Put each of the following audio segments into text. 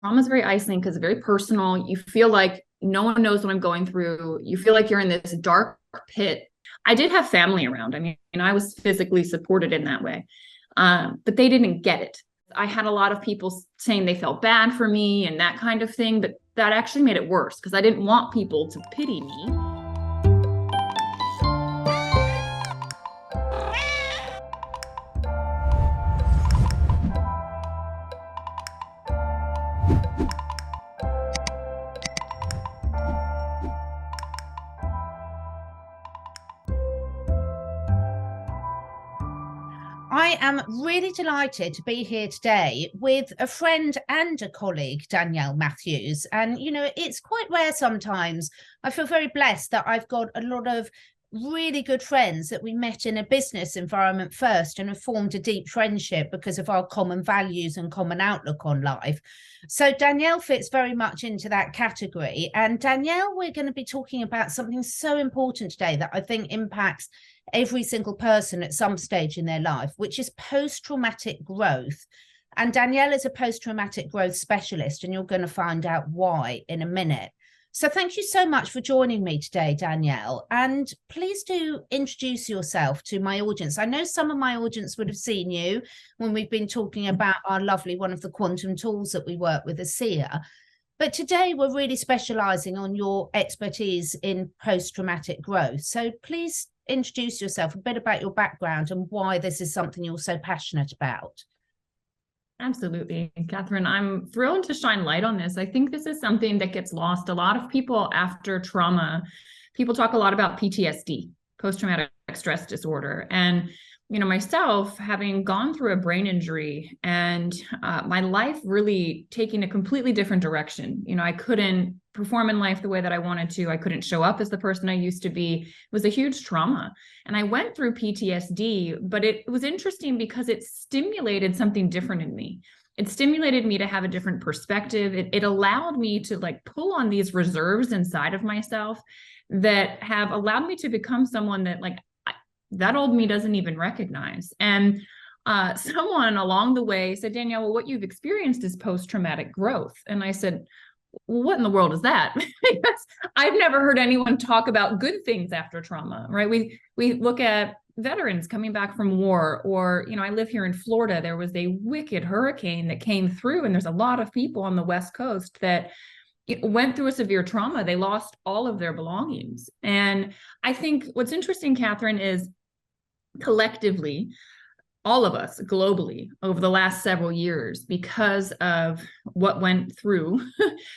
trauma is very isolating because it's very personal. You feel like no one knows what I'm going through. You feel like you're in this dark pit. I did have family around. I mean, I was physically supported in that way, but they didn't get it. I had a lot of people saying they felt bad for me and that kind of thing, but that actually made it worse because I didn't want people to pity me. I am really delighted to be here today with a friend and a colleague, Danielle Matthews. And, you know, it's quite rare sometimes. I feel very blessed that I've got a lot of really good friends that we met in a business environment first and have formed a deep friendship because of our common values and common outlook on life. So Danielle fits very much into that category. And Danielle, we're going to be talking about something so important today that I think impacts every single person at some stage in their life, which is post-traumatic growth. And Danielle is a post-traumatic growth specialist, and you're going to find out why in a minute. So thank you so much for joining me today, Danielle. And please do introduce yourself to my audience. I know some of my audience would have seen you when we've been talking about our lovely, one of the quantum tools that we work with, Asea. But today we're really specializing on your expertise in post-traumatic growth. So please introduce yourself, a bit about your background and why this is something you're so passionate about. Absolutely, Catherine. I'm thrilled to shine light on this. I think this is something that gets lost. A lot of people after trauma, people talk a lot about PTSD, post-traumatic stress disorder. And, you know, myself, having gone through a brain injury and my life really taking a completely different direction. You know, I couldn't perform in life the way that I wanted to. I couldn't show up as the person I used to be. It was a huge trauma. And I went through PTSD, but it was interesting because it stimulated something different in me. It stimulated me to have a different perspective. It allowed me to like pull on these reserves inside of myself that have allowed me to become someone that like that old me doesn't even recognize. And someone along the way said, Danielle, well, what you've experienced is post-traumatic growth. And I said, well, what in the world is that? Because I've never heard anyone talk about good things after trauma, right? We look at veterans coming back from war, or, you know, I live here in Florida. There was a wicked hurricane that came through, and there's a lot of people on the West Coast that went through a severe trauma. They lost all of their belongings. And I think what's interesting, Catherine, is collectively, all of us globally over the last several years, because of what went through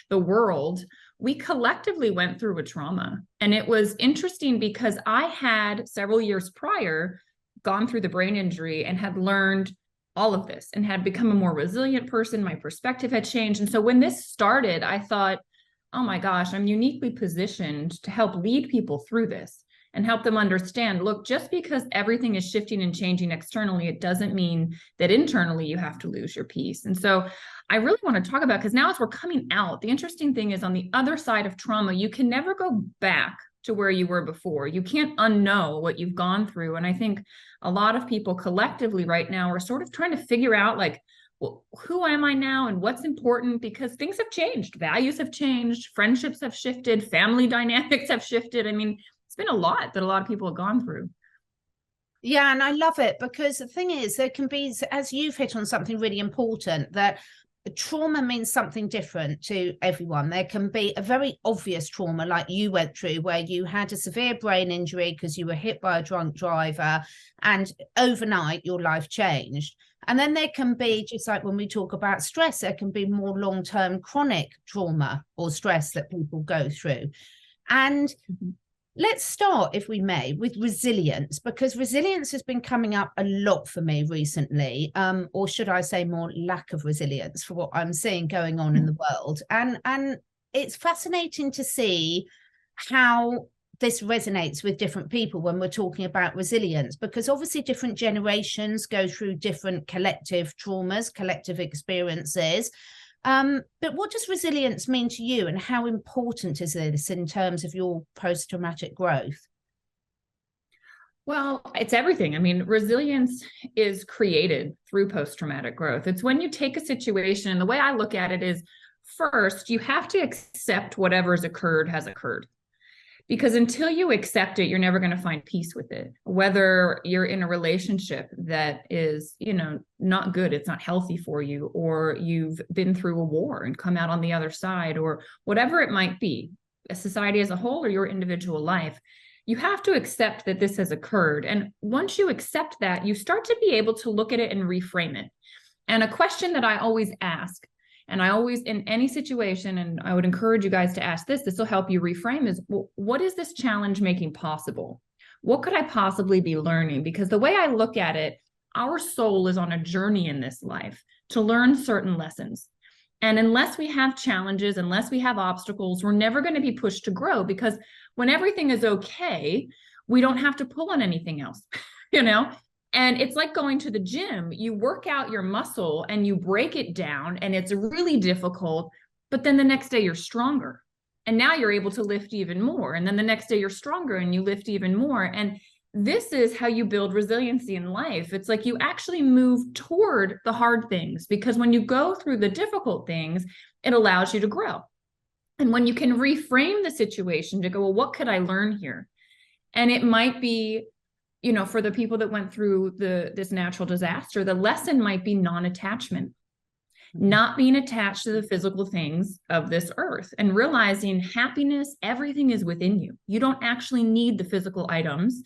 the world, we collectively went through a trauma. And it was interesting because I had several years prior gone through the brain injury and had learned all of this and had become a more resilient person. My perspective had changed. And so when this started, I thought, oh my gosh, I'm uniquely positioned to help lead people through this and help them understand, look, just because everything is shifting and changing externally, it doesn't mean that internally you have to lose your peace. And so I really want to talk about, because now as we're coming out, the interesting thing is on the other side of trauma, you can never go back to where you were before. You can't unknow what you've gone through. And I think a lot of people collectively right now are sort of trying to figure out, like, well, who am I now and what's important? Because things have changed. Values have changed. Friendships have shifted. Family dynamics have shifted. I mean, it's been a lot that a lot of people have gone through. Yeah, and I love it because the thing is, there can be, as you've hit on something really important, that trauma means something different to everyone. There can be a very obvious trauma like you went through, where you had a severe brain injury because you were hit by a drunk driver and overnight your life changed. And then there can be, just like when we talk about stress, there can be more long-term chronic trauma or stress that people go through. And let's start, if we may, with resilience, because resilience has been coming up a lot for me recently, or should I say more lack of resilience for what I'm seeing going on in the world. And it's fascinating to see how this resonates with different people when we're talking about resilience, because obviously different generations go through different collective traumas, collective experiences. But what does resilience mean to you, and how important is this in terms of your post-traumatic growth? Well, it's everything. I mean, resilience is created through post-traumatic growth. It's when you take a situation, and the way I look at it is, first, you have to accept whatever's occurred has occurred. Because until you accept it, you're never going to find peace with it. Whether you're in a relationship that is, not good, it's not healthy for you, or you've been through a war and come out on the other side, or whatever it might be, a society as a whole or your individual life, you have to accept that this has occurred. And once you accept that, you start to be able to look at it and reframe it. And a question that I always ask, and I always, in any situation, and I would encourage you guys to ask this will help you reframe, is, well, what is this challenge making possible? What could I possibly be learning? Because the way I look at it, our soul is on a journey in this life to learn certain lessons. And unless we have challenges, unless we have obstacles, we're never going to be pushed to grow, because when everything is okay, we don't have to pull on anything else, And it's like going to the gym. You work out your muscle and you break it down, and it's really difficult, but then the next day you're stronger. And now you're able to lift even more. And then the next day you're stronger and you lift even more. And this is how you build resiliency in life. It's like you actually move toward the hard things, because when you go through the difficult things, it allows you to grow. And when you can reframe the situation to go, well, what could I learn here? And it might be, for the people that went through this natural disaster, the lesson might be non-attachment, not being attached to the physical things of this earth, and realizing happiness, everything is within you. You don't actually need the physical items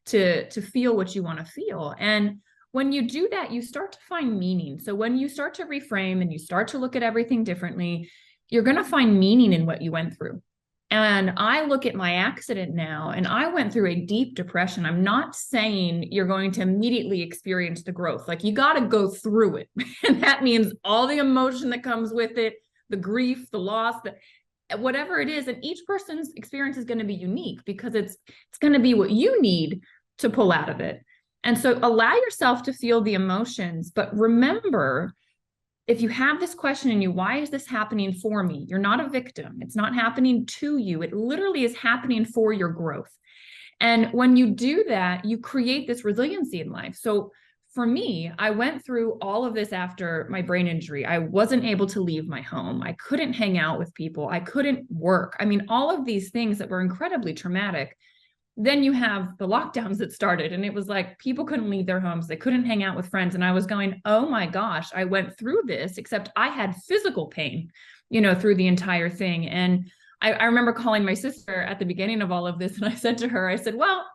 to feel what you want to feel. And when you do that, you start to find meaning. So when you start to reframe and you start to look at everything differently, you're going to find meaning in what you went through. And I look at my accident now, and I went through a deep depression. I'm not saying you're going to immediately experience the growth. Like, you got to go through it. And that means all the emotion that comes with it, the grief, the loss, whatever it is. And each person's experience is going to be unique, because it's going to be what you need to pull out of it. And so allow yourself to feel the emotions, but remember, if you have this question in you, why is this happening for me? You're not a victim. It's not happening to you. It literally is happening for your growth. And when you do that, you create this resiliency in life. So for me, I went through all of this after my brain injury. I wasn't able to leave my home. I couldn't hang out with people. I couldn't work. I mean, all of these things that were incredibly traumatic. Then you have the lockdowns that started, and it was like people couldn't leave their homes. They couldn't hang out with friends. And I was going, oh my gosh, I went through this, except I had physical pain, through the entire thing. And I remember calling my sister at the beginning of all of this. And I said to her, I said, well,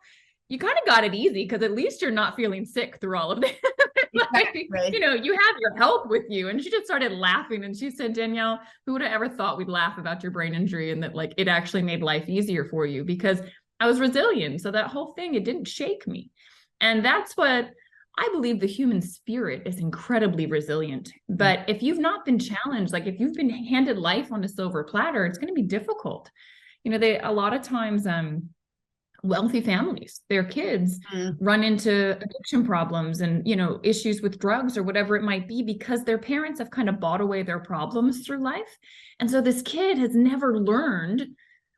you kind of got it easy, because at least you're not feeling sick through all of this. Like, you have your help with you. And she just started laughing. And she said, Danielle, who would have ever thought we'd laugh about your brain injury, and that like it actually made life easier for you? Because I was resilient. So that whole thing, it didn't shake me. And that's what I believe. The human spirit is incredibly resilient. But if you've not been challenged, like if you've been handed life on a silver platter, it's going to be difficult. A lot of times, wealthy families, their kids run into addiction problems and, issues with drugs or whatever it might be, because their parents have kind of bought away their problems through life. And so this kid has never learned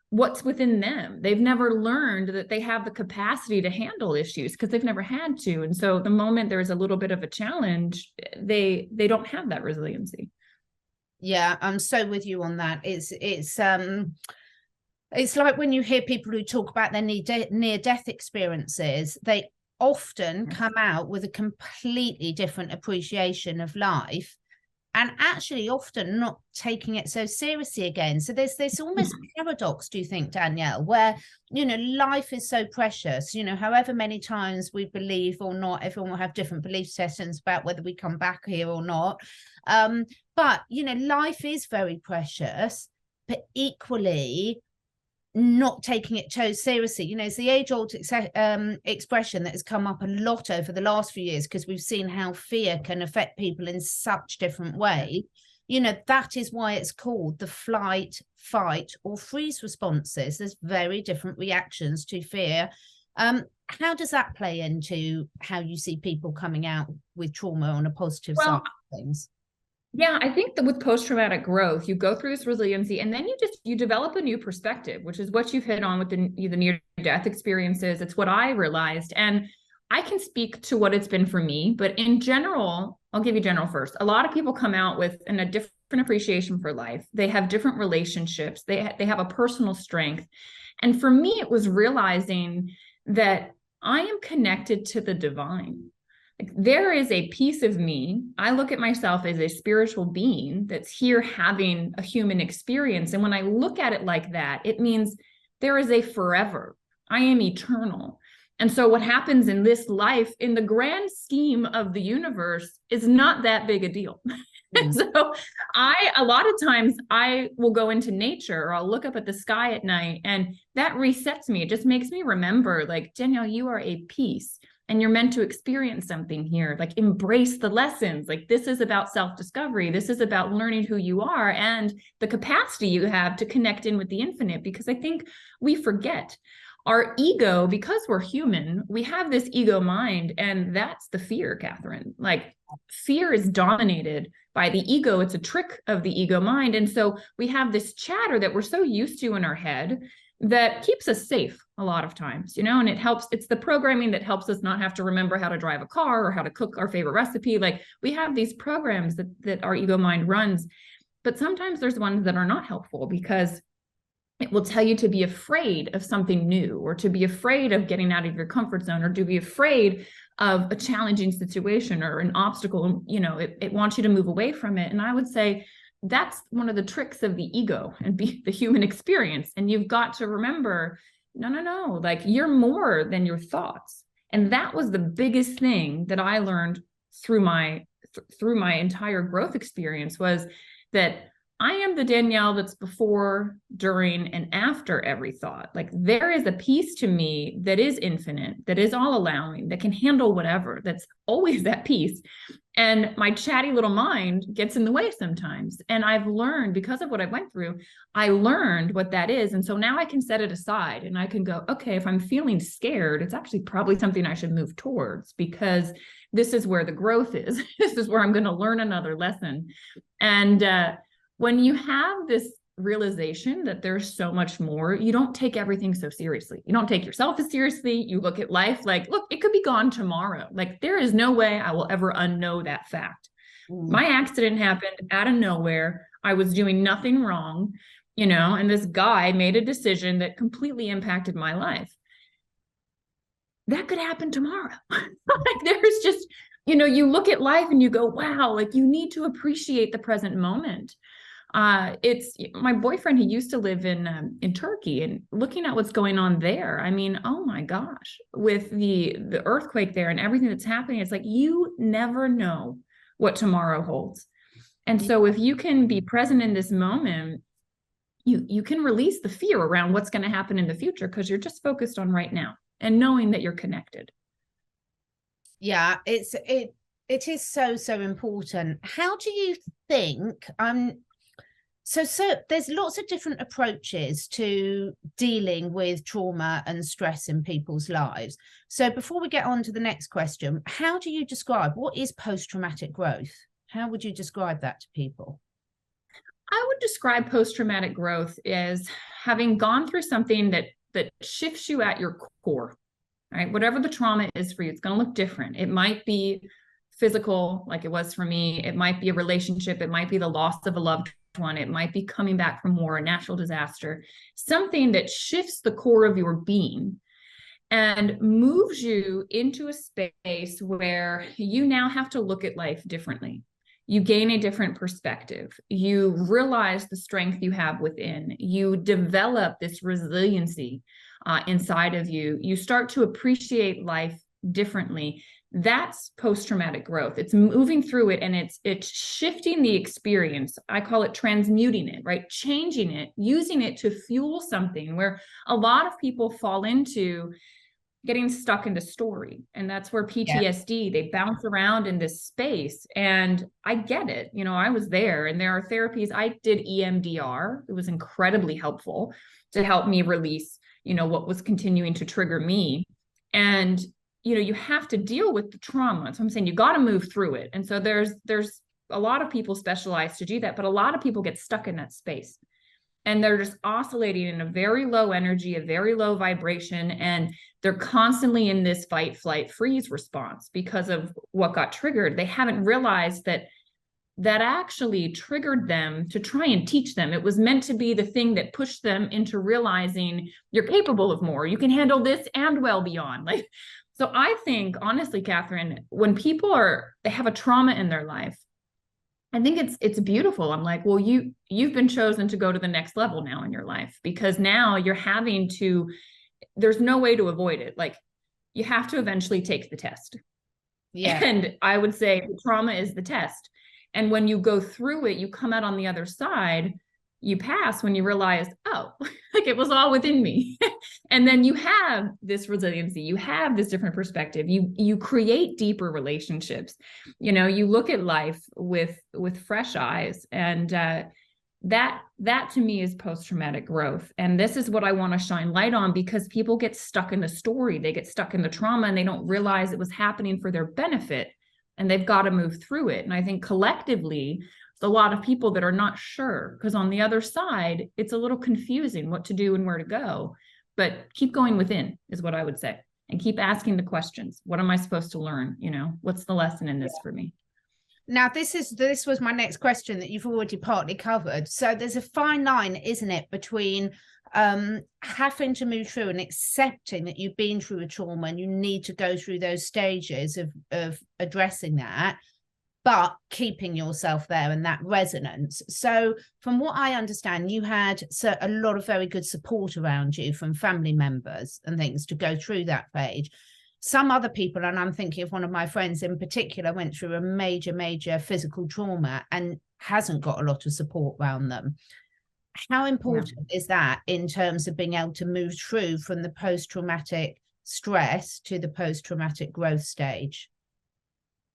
what's within them. They've never learned that they have the capacity to handle issues, because they've never had to. And so the moment there's a little bit of a challenge, they don't have that resiliency. Yeah, I'm so with you on that. It's like when you hear people who talk about their near-death experiences, they often come out with a completely different appreciation of life, and actually often not taking it so seriously again. So there's this almost paradox, do you think, Danielle, where, life is so precious, however many times we believe or not, everyone will have different belief systems about whether we come back here or not. But, life is very precious, but equally not taking it so seriously. It's the age-old expression that has come up a lot over the last few years, because we've seen how fear can affect people in such different ways. That is why it's called the flight, fight, or freeze responses. There's very different reactions to fear. How does that play into how you see people coming out with trauma on a positive side of things? Yeah, I think that with post-traumatic growth, you go through this resiliency, and then you develop a new perspective, which is what you've hit on with the near-death experiences. It's what I realized. And I can speak to what it's been for me, but in general, I'll give you general first. A lot of people come out with a different appreciation for life. They have different relationships. They have a personal strength. And for me, it was realizing that I am connected to the divine. Like, there is a piece of me. I look at myself as a spiritual being that's here having a human experience. And when I look at it like that, it means there is a forever. I am eternal. And so what happens in this life, in the grand scheme of the universe, is not that big a deal. So a lot of times I will go into nature, or I'll look up at the sky at night, and that resets me. It just makes me remember, like, Danielle, you are a piece and you're meant to experience something here. Like, embrace the lessons. Like, this is about self-discovery. This is about learning who you are and the capacity you have to connect in with the infinite, because I think we forget. Our ego, because we're human, we have this ego mind, and that's the fear, Catherine. Like, fear is dominated by the ego. It's a trick of the ego mind. And so we have this chatter that we're so used to in our head that keeps us safe a lot of times, and it helps. It's the programming that helps us not have to remember how to drive a car or how to cook our favorite recipe. Like, we have these programs that our ego mind runs, but sometimes there's ones that are not helpful, because it will tell you to be afraid of something new, or to be afraid of getting out of your comfort zone, or to be afraid of a challenging situation or an obstacle. It wants you to move away from it. And I would say that's one of the tricks of the ego and the human experience. And you've got to remember, no, like, you're more than your thoughts. And that was the biggest thing that I learned through my entire growth experience, was that I am the Danielle that's before, during, and after every thought. Like, there is a piece to me that is infinite, that is all allowing, that can handle whatever, that's always that piece. And my chatty little mind gets in the way sometimes. And I've learned, because of what I went through, I learned what that is. And so now I can set it aside, and I can go, okay, if I'm feeling scared, it's actually probably something I should move towards, because this is where the growth is. This is where I'm going to learn another lesson. And when you have this realization that there's so much more, you don't take everything so seriously. You don't take yourself as seriously. You look at life like, look, it could be gone tomorrow. Like, there is no way I will ever unknow that fact. My accident happened out of nowhere. I was doing nothing wrong, and this guy made a decision that completely impacted my life. That could happen tomorrow. Like, there's just, you look at life and you go, wow, like, you need to appreciate the present moment. It's my boyfriend, he used to live in Turkey, and looking at what's going on there, I mean, oh my gosh, with the earthquake there and everything that's happening, it's like, you never know what tomorrow holds. And so if you can be present in this moment, you can release the fear around what's going to happen in the future, because you're just focused on right now and knowing that you're connected. Yeah, it is so important. How do you think, so there's lots of different approaches to dealing with trauma and stress in people's lives. So before we get on to the next question, how do you describe, what is post-traumatic growth? How would you describe that to people? I would describe post-traumatic growth as having gone through something that shifts you at your core, right? Whatever the trauma is for you, it's going to look different. It might be physical, like it was for me. It might be a relationship. It might be the loss of a loved one. It might be coming back from war, a natural disaster, something that shifts the core of your being and moves you into a space where you now have to look at life differently. You gain a different perspective. You realize the strength you have within. You develop this resiliency inside of you. You start to appreciate life differently. That's post-traumatic growth. It's moving through it, and it's shifting the experience. I call it transmuting it, right? Changing it, using it to fuel something, where a lot of people fall into getting stuck into story. And that's where PTSD, they bounce around in this space. And I get it. I was there, and there are therapies. I did EMDR. It was incredibly helpful to help me release, what was continuing to trigger me. And you have to deal with the trauma. So I'm saying you got to move through it. And so there's a lot of people specialized to do that, but a lot of people get stuck in that space. and they're just oscillating in a very low energy, a very low vibration, and they're constantly in this fight, flight, freeze response because of what got triggered. They haven't realized that that actually triggered them to try and teach them. It was meant to be the thing that pushed them into realizing you're capable of more. You can handle this and well beyond. Like, so I think, honestly, Catherine, when people they have a trauma in their life, I think it's beautiful. I'm like, well, you've been chosen to go to the next level now in your life, because now you're having to, there's no way to avoid it. Like, you have to eventually take the test. Yeah. And I would say the trauma is the test. And when you go through it, you come out on the other side, you pass when you realize, oh, like it was all within me. And then you have this resiliency, you have this different perspective, you create deeper relationships. You know, you look at life with fresh eyes, and that to me is post-traumatic growth. And this is what I want to shine light on, because people get stuck in the story, they get stuck in the trauma, and they don't realize it was happening for their benefit, and they've got to move through it. And I think collectively, there's a lot of people that are not sure, because on the other side, it's a little confusing what to do and where to go. But keep going within is what I would say, and keep asking the questions. What am I supposed to learn? You know, what's the lesson in this for me? Now, this was my next question that you've already partly covered. So there's a fine line, isn't it, between having to move through and accepting that you've been through a trauma and you need to go through those stages of addressing that, but keeping yourself there and that resonance. So from what I understand, you had a lot of very good support around you from family members and things to go through that phase. Some other people, and I'm thinking of one of my friends in particular, went through a major physical trauma and hasn't got a lot of support around them. How important is that in terms of being able to move through from the post-traumatic stress to the post-traumatic growth stage?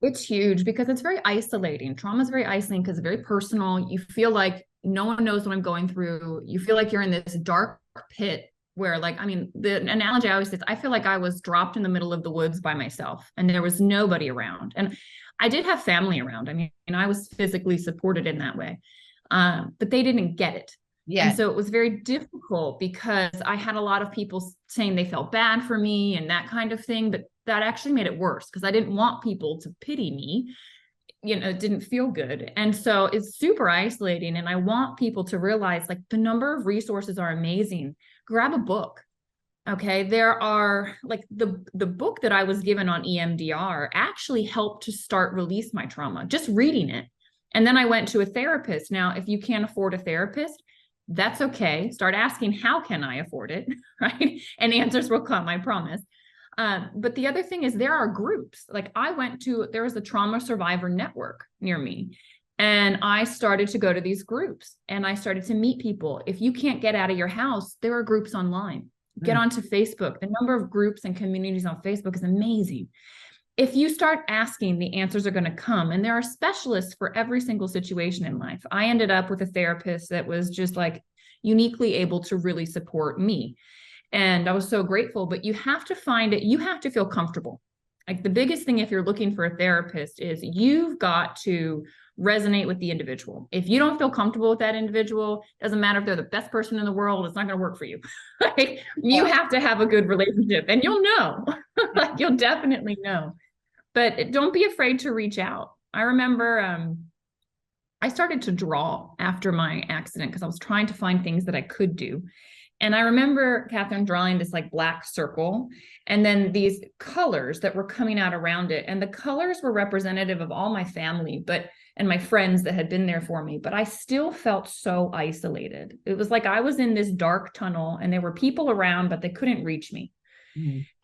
It's huge, because it's very isolating. Trauma is very isolating because it's very personal. You feel like no one knows what I'm going through. You feel like you're in this dark pit where, like, I mean, the analogy I always say is I feel like I was dropped in the middle of the woods by myself and there was nobody around. And I did have family around. I mean, I was physically supported in that way, but they didn't get it. Yeah. And so it was very difficult, because I had a lot of people saying they felt bad for me and that kind of thing, but that actually made it worse, because I didn't want people to pity me. You know, it didn't feel good. And so it's super isolating. And I want people to realize, like, the number of resources are amazing. Grab a book. Okay. There are, like, the book that I was given on EMDR actually helped to start release my trauma, just reading it. And then I went to a therapist. Now, if you can't afford a therapist, that's okay. Start asking, how can I afford it? Right. And answers will come, I promise. But the other thing is, there are groups. Like, there was a trauma survivor network near me, and I started to go to these groups, and I started to meet people. If you can't get out of your house, there are groups online. Get onto Facebook. The number of groups and communities on Facebook is amazing. If you start asking, the answers are going to come. And there are specialists for every single situation in life. I ended up with a therapist that was just, like, uniquely able to really support me. And I was so grateful. But you have to find it. You have to feel comfortable. Like, the biggest thing, if you're looking for a therapist, is you've got to resonate with the individual. If you don't feel comfortable with that individual, doesn't matter if they're the best person in the world, it's not going to work for you. Like, you have to have a good relationship, and you'll know. Like, you'll definitely know. But don't be afraid to reach out. I remember I started to draw after my accident, because I was trying to find things that I could do. And I remember, Catherine, drawing this, like, black circle, and then these colors that were coming out around it. And the colors were representative of all my family, and my friends that had been there for me. But I still felt so isolated. It was like I was in this dark tunnel, and there were people around, but they couldn't reach me.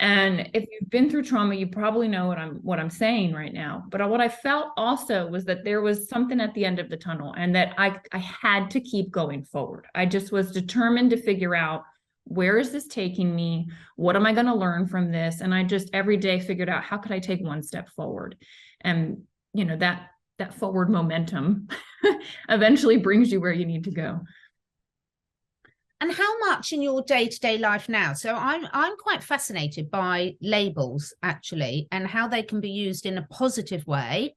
And if you've been through trauma, you probably know what I'm saying right now. But what I felt also was that there was something at the end of the tunnel, and that I had to keep going forward. I just was determined to figure out, where is this taking me? What am I going to learn from this? And I just every day figured out, how could I take one step forward? And, you know, that forward momentum eventually brings you where you need to go. And how much in your day-to-day life now? So I'm quite fascinated by labels, actually, and how they can be used in a positive way,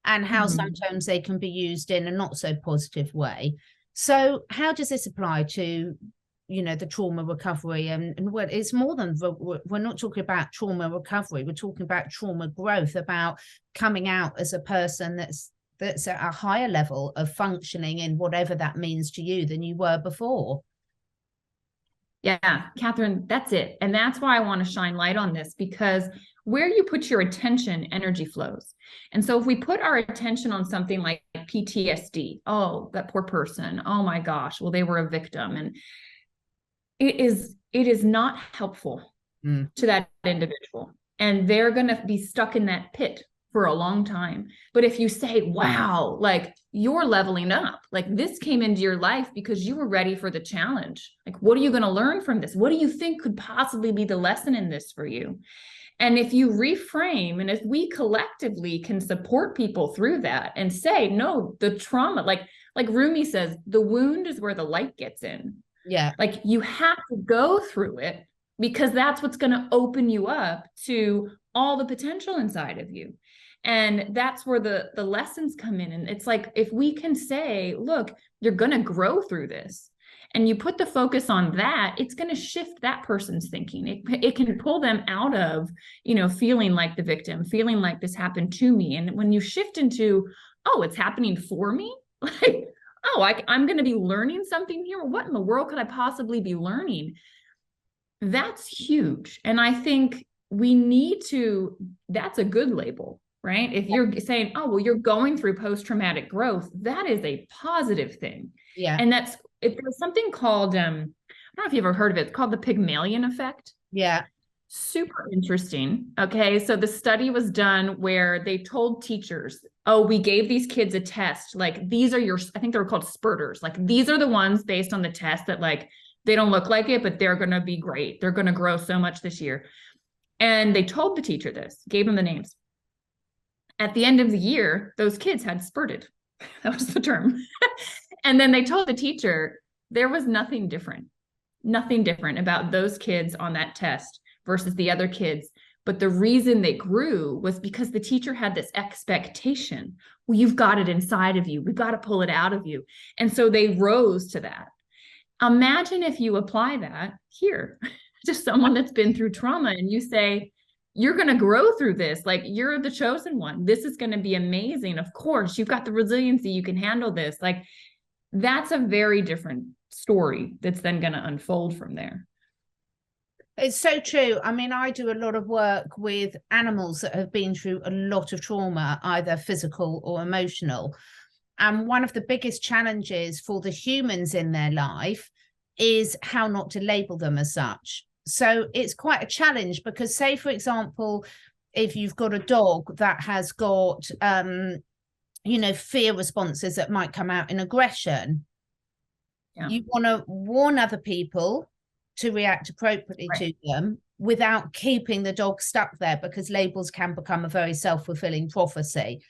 and how sometimes they can be used in a not so positive way. So how does this apply to, you know, the trauma recovery? And well, it's more than, we're not talking about trauma recovery, we're talking about trauma growth, about coming out as a person that's at a higher level of functioning in whatever that means to you than you were before. Yeah, Catherine, that's it. And that's why I want to shine light on this, because where you put your attention, energy flows. And so if we put our attention on something like PTSD, oh, that poor person, oh my gosh, well, they were a victim. And it is not helpful to that individual. And they're going to be stuck in that pit for a long time. But if you say, wow, like you're leveling up, like this came into your life because you were ready for the challenge. Like, what are you going to learn from this? What do you think could possibly be the lesson in this for you? And if you reframe, and if we collectively can support people through that and say, no, the trauma, like Rumi says, the wound is where the light gets in. Yeah. Like you have to go through it, because that's what's going to open you up to all the potential inside of you. And that's where the lessons come in. And it's like, if we can say, look, you're going to grow through this, and you put the focus on that, it's going to shift that person's thinking. It can pull them out of, you know, feeling like the victim, feeling like this happened to me. And when you shift into, oh, it's happening for me, like, oh, I'm going to be learning something here. What in the world could I possibly be learning? That's huge. And I think we need to, that's a good label, right? If you're saying, oh, well, you're going through post-traumatic growth, that is a positive thing. Yeah. And there's something called, I don't know if you've ever heard of it. It's called the Pygmalion effect. Yeah. Super interesting. Okay. So the study was done where they told teachers, oh, we gave these kids a test. Like, these are I think they were called spurters. Like, these are the ones based on the test that, like, they don't look like it, but they're going to be great. They're going to grow so much this year. And they told the teacher this, gave them the names. At the end of the year, those kids had spurted. That was the term. And then they told the teacher there was nothing different about those kids on that test versus the other kids. But the reason they grew was because the teacher had this expectation. Well, you've got it inside of you. We've got to pull it out of you. And so they rose to that. Imagine if you apply that here to someone that's been through trauma, and you say, you're going to grow through this. Like, you're the chosen one. This is going to be amazing. Of course, you've got the resiliency. You can handle this. Like, that's a very different story that's then going to unfold from there. It's so true. I mean, I do a lot of work with animals that have been through a lot of trauma, either physical or emotional. And one of the biggest challenges for the humans in their life is how not to label them as such. So it's quite a challenge, because, say, for example, if you've got a dog that has got, you know, fear responses that might come out in aggression, you want to warn other people to react appropriately to them without keeping the dog stuck there, because labels can become a very self-fulfilling prophecy.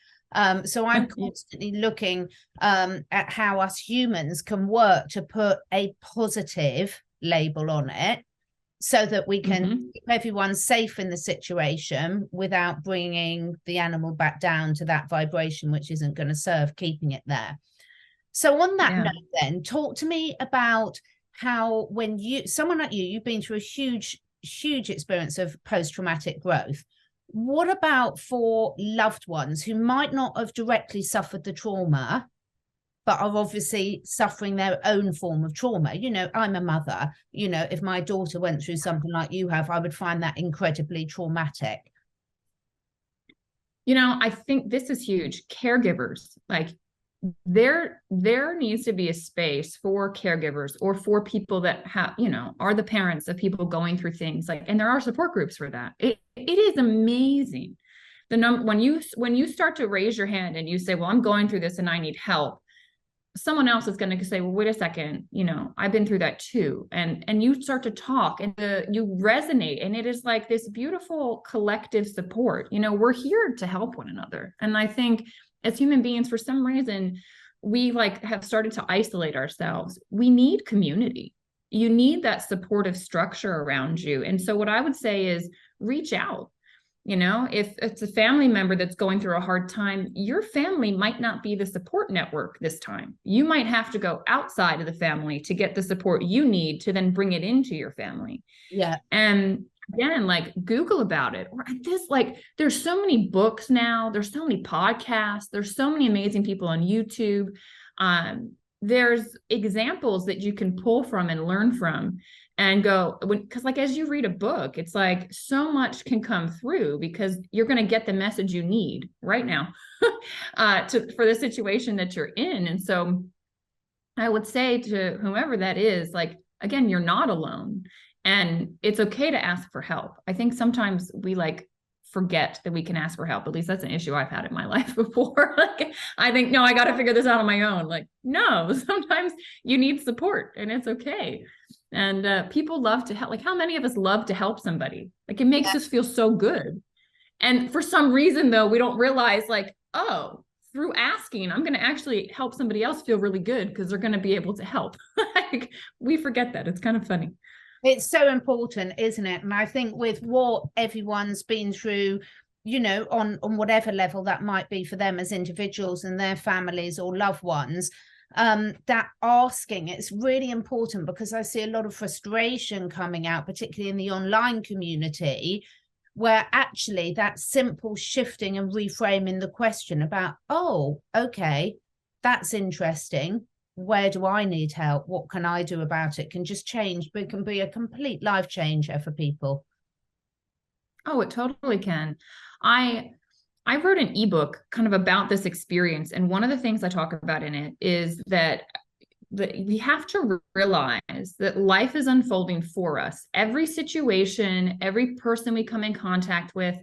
So I'm constantly looking at how us humans can work to put a positive label on it, so that we can keep everyone safe in the situation without bringing the animal back down to that vibration, which isn't going to serve keeping it there. So on that note, then, talk to me about how, when someone like you've been through a huge experience of post-traumatic growth. What about for loved ones who might not have directly suffered the trauma, but are obviously suffering their own form of trauma? You know, I'm a mother. You know, if my daughter went through something like you have, I would find that incredibly traumatic. You know, I think this is huge. Caregivers, like, there needs to be a space for caregivers, or for people that have, you know, are the parents of people going through things, like, and there are support groups for that. It is amazing. The number, when you start to raise your hand and you say, well, I'm going through this and I need help, someone else is going to say, well, wait a second, you know, I've been through that too. And you start to talk, and you resonate, and it is like this beautiful collective support. You know, we're here to help one another. And I think as human beings, for some reason, we have started to isolate ourselves. We need community. You need that supportive structure around you. And so what I would say is reach out. You know, if it's a family member that's going through a hard time, your family might not be the support network this time. You might have to go outside of the family to get the support you need to then bring it into your family. Yeah. And again, like Google about it. Or this, like, there's so many books now, there's so many podcasts, there's so many amazing people on YouTube. There's examples that you can pull from and learn from and go, because like as you read a book, it's like so much can come through because you're going to get the message you need right now for the situation that you're in. And so I would say to whoever that is, like, again, you're not alone and it's okay to ask for help. I think sometimes we like forget that we can ask for help. At least that's an issue I've had in my life before. Like, I think, no, I got to figure this out on my own. Like, no, sometimes you need support and it's okay. And people love to help. Like, how many of us love to help somebody? Like, it makes us feel so good. And for some reason, though, we don't realize, like, oh, through asking, I'm going to actually help somebody else feel really good because they're going to be able to help. Like, we forget that. It's kind of funny. It's so important, isn't it? And I think with what everyone's been through, you know, on whatever level that might be for them as individuals and their families or loved ones, that asking, it's really important, because I see a lot of frustration coming out, particularly in the online community, where actually that simple shifting and reframing the question about, oh, okay, that's interesting. Where do I need help? What can I do about it? Can just change, but it can be a complete life changer for people. Oh, it totally can. I wrote an ebook kind of about this experience. And one of the things I talk about in it is that we have to realize that life is unfolding for us. Every situation, every person we come in contact with.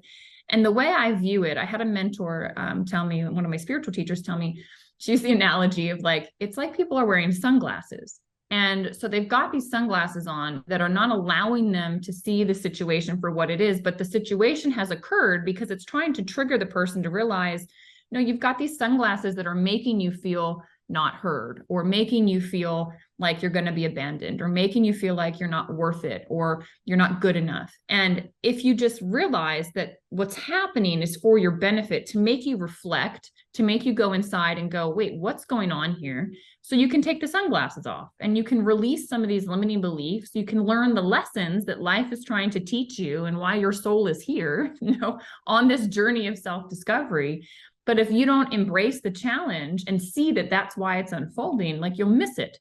And the way I view it, I had a mentor tell me, one of my spiritual teachers tell me, she used the analogy of like, it's like people are wearing sunglasses. And so they've got these sunglasses on that are not allowing them to see the situation for what it is, but the situation has occurred because it's trying to trigger the person to realize, no, you've got these sunglasses that are making you feel not heard, or making you feel like you're going to be abandoned, or making you feel like you're not worth it, or you're not good enough. And if you just realize that what's happening is for your benefit, to make you reflect, to make you go inside and go, wait, what's going on here? So you can take the sunglasses off and you can release some of these limiting beliefs. You can learn the lessons that life is trying to teach you and why your soul is here, you know, on this journey of self-discovery. But if you don't embrace the challenge and see that that's why it's unfolding, like, you'll miss it.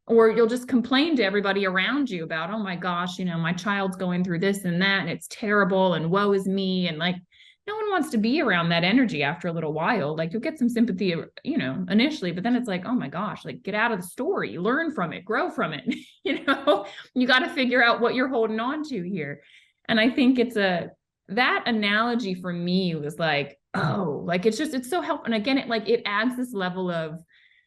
Or you'll just complain to everybody around you about, oh my gosh, you know, my child's going through this and that, and it's terrible, and woe is me. And like, no one wants to be around that energy after a little while. Like, you'll get some sympathy, you know, initially, but then it's like, oh my gosh, like, get out of the story, learn from it, grow from it. You know, you got to figure out what you're holding on to here. And I think that analogy for me was like, oh, like, it's so helpful. And again, it adds this level of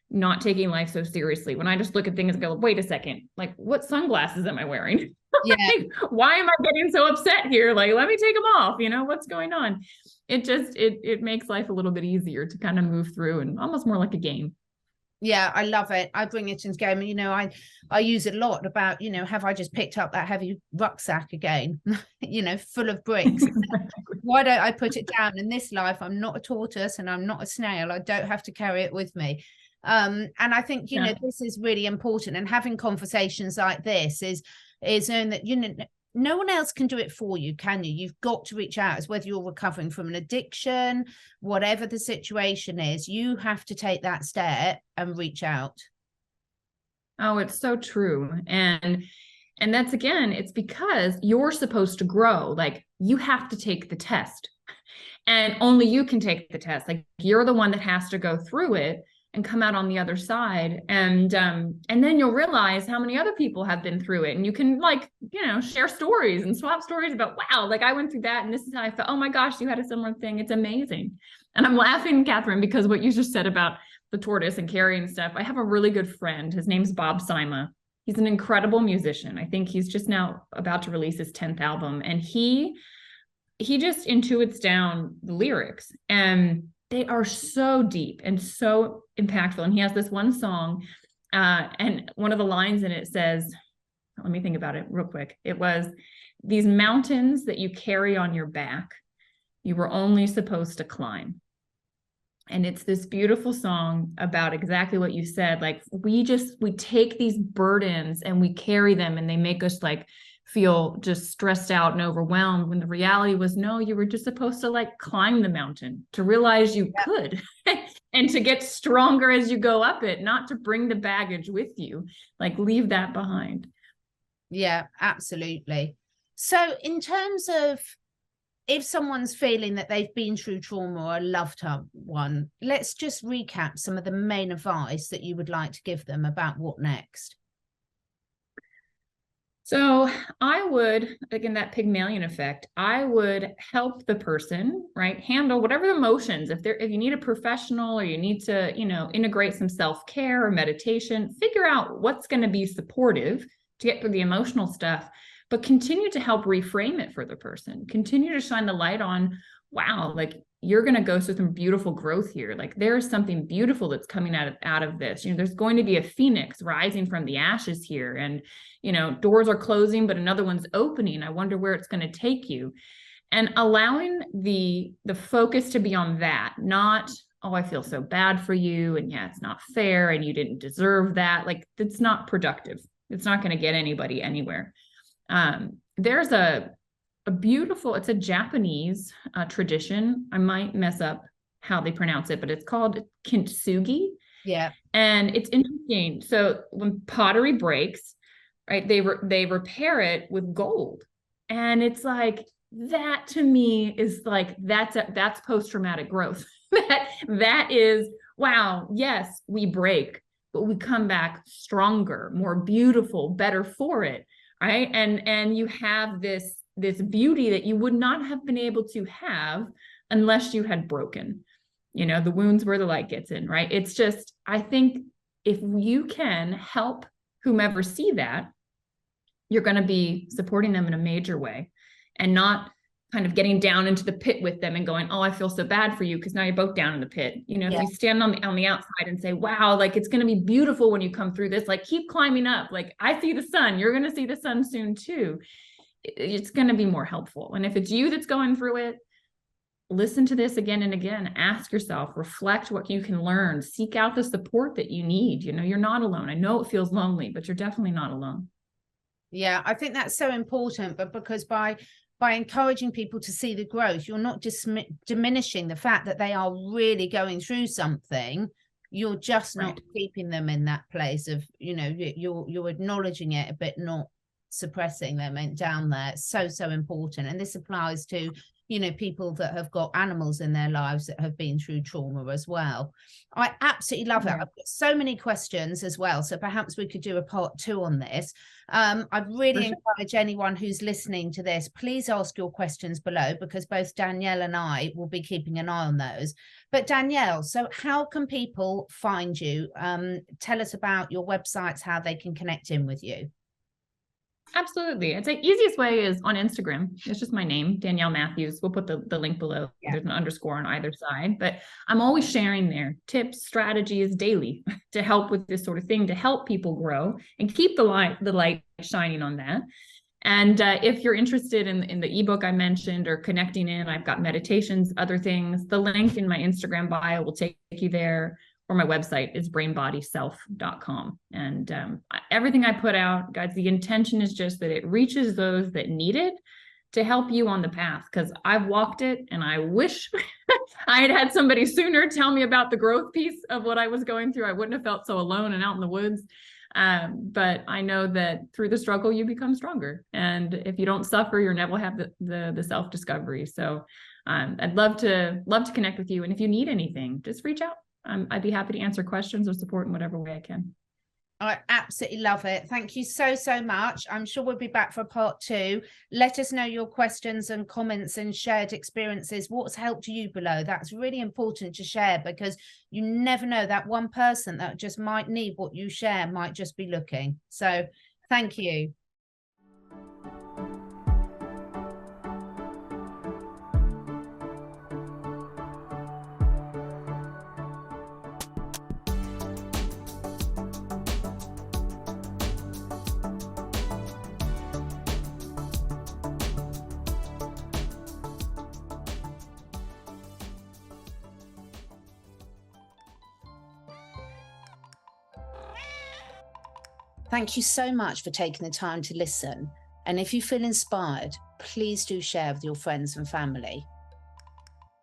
not taking life so seriously. When I just look at things and go, wait a second, like, what sunglasses am I wearing? Yeah. Like, why am I getting so upset here? Like, let me take them off. You know, what's going on? It makes life a little bit easier to kind of move through, and almost more like a game. Yeah, I love it. I bring it into game. You know, I use it a lot about, you know, have I just picked up that heavy rucksack again, you know, full of bricks? Why don't I put it down? In this life, I'm not a tortoise and I'm not a snail. I don't have to carry it with me. And I think, you know, this is really important. And having conversations like this is knowing that, you know, no one else can do it for you, can you? You've got to reach out, as whether you're recovering from an addiction, whatever the situation is, you have to take that step and reach out. Oh, it's so true. And that's, again, it's because you're supposed to grow. Like, you have to take the test, and only you can take the test. Like, you're the one that has to go through it and come out on the other side. And then you'll realize how many other people have been through it. And you can, like, you know, share stories and swap stories about, wow, like, I went through that and this is how I felt. Oh my gosh, you had a similar thing. It's amazing. And I'm laughing, Catherine, because what you just said about the tortoise and carrying stuff. I have a really good friend. His name's Bob Sima. He's an incredible musician. I think he's just now about to release his 10th album. And he just intuits down the lyrics, and they are so deep and so impactful. And he has this one song, and one of the lines in it says, let me think about it real quick. It was, these mountains that you carry on your back, You were only supposed to climb. And it's this beautiful song about exactly what you said. Like we take these burdens and we carry them, and they make us like feel just stressed out and overwhelmed, when the reality was, no, you were just supposed to like climb the mountain, to realize you could and to get stronger as you go up it, not to bring the baggage with you, like leave that behind. Yeah, absolutely. So in terms of, if someone's feeling that they've been through trauma or a loved one, let's just recap some of the main advice that you would like to give them about what next. So I would, again, that Pygmalion effect, I would help the person, right, handle whatever emotions. If you need a professional, or you need to, integrate some self-care or meditation, figure out what's going to be supportive to get through the emotional stuff, but continue to help reframe it for the person. Continue to shine the light on, wow, like you're going to go through some beautiful growth here. Like there's something beautiful that's coming out of this. There's going to be a phoenix rising from the ashes here. And, doors are closing, but another one's opening. I wonder where it's going to take you. And allowing the focus to be on that, not, oh, I feel so bad for you. And yeah, it's not fair. And you didn't deserve that. Like it's not productive. It's not going to get anybody anywhere. There's a beautiful, it's a Japanese tradition. I might mess up how they pronounce it, but it's called kintsugi. Yeah. And it's interesting. So when pottery breaks, right, they repair it with gold. And it's like, that to me is like, that's post-traumatic growth. that is, wow, yes, we break, but we come back stronger, more beautiful, better for it. Right. And you have this beauty that you would not have been able to have unless you had broken, the wounds where the light gets in. Right. It's just, I think if you can help whomever see that, you're going to be supporting them in a major way, and not kind of getting down into the pit with them and going, oh, I feel so bad for you, because now you're both down in the pit. If you stand on the outside and say, wow, like it's going to be beautiful when you come through this, like keep climbing up. Like I see the sun, you're going to see the sun soon too. It's going to be more helpful. And if it's you that's going through it, listen to this again and again, ask yourself, reflect what you can learn, seek out the support that you need. You're not alone. I know it feels lonely, but you're definitely not alone. Yeah, I think that's so important, but because by encouraging people to see the growth, you're not just diminishing the fact that they are really going through something. You're just not keeping them in that place of, you're acknowledging it, but not suppressing them and down there. It's so, so important. And this applies to, people that have got animals in their lives that have been through trauma as well. I absolutely love it. I've got so many questions as well, so perhaps we could do a part 2 on this. I'd really encourage anyone who's listening to this, please ask your questions below, because both Danielle and I will be keeping an eye on those. But Danielle, so how can people find you? Tell us about your websites, how they can connect in with you. Absolutely. I'd say easiest way is on Instagram. It's just my name, Danielle Matthews. We'll put the link below. Yeah. There's an underscore on either side, but I'm always sharing there tips, strategies daily to help with this sort of thing, to help people grow and keep the light shining on that. And if you're interested in the ebook I mentioned, or connecting in, I've got meditations, other things. The link in my Instagram bio will take you there. Or my website is brainbodyself.com. And everything I put out, guys, the intention is just that it reaches those that need it to help you on the path. Because I've walked it, and I wish I had somebody sooner tell me about the growth piece of what I was going through. I wouldn't have felt so alone and out in the woods. But I know that through the struggle, you become stronger. And if you don't suffer, you'll never have the self-discovery. So I'd love to connect with you. And if you need anything, just reach out. I'd be happy to answer questions or support in whatever way I can. I absolutely love it. Thank you so, so much. I'm sure we'll be back for part 2. Let us know your questions and comments and shared experiences. What's helped you below? That's really important to share, because you never know, that one person that just might need what you share might just be looking. So thank you. Thank you so much for taking the time to listen. And if you feel inspired, please do share with your friends and family.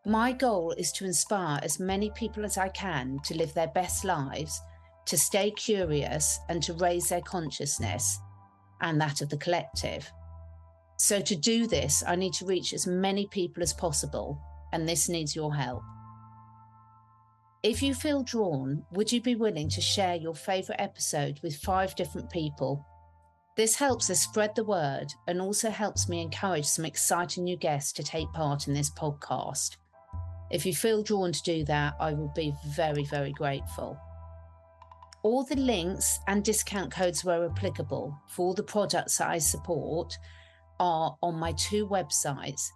My goal is to inspire as many people as I can to live their best lives, to stay curious and to raise their consciousness and that of the collective. So to do this, I need to reach as many people as possible, and this needs your help. If you feel drawn, would you be willing to share your favourite episode with 5 different people? This helps us spread the word and also helps me encourage some exciting new guests to take part in this podcast. If you feel drawn to do that, I will be very, very grateful. All the links and discount codes where applicable for all the products that I support are on my 2 websites,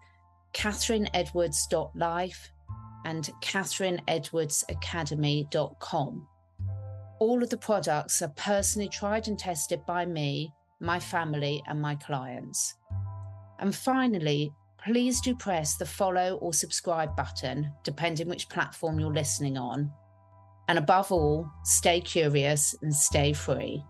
catherineedwards.life and catherineedwardsacademy.com. All of the products are personally tried and tested by me, my family, and my clients. And finally, please do press the follow or subscribe button, depending which platform you're listening on. And above all, stay curious and stay free.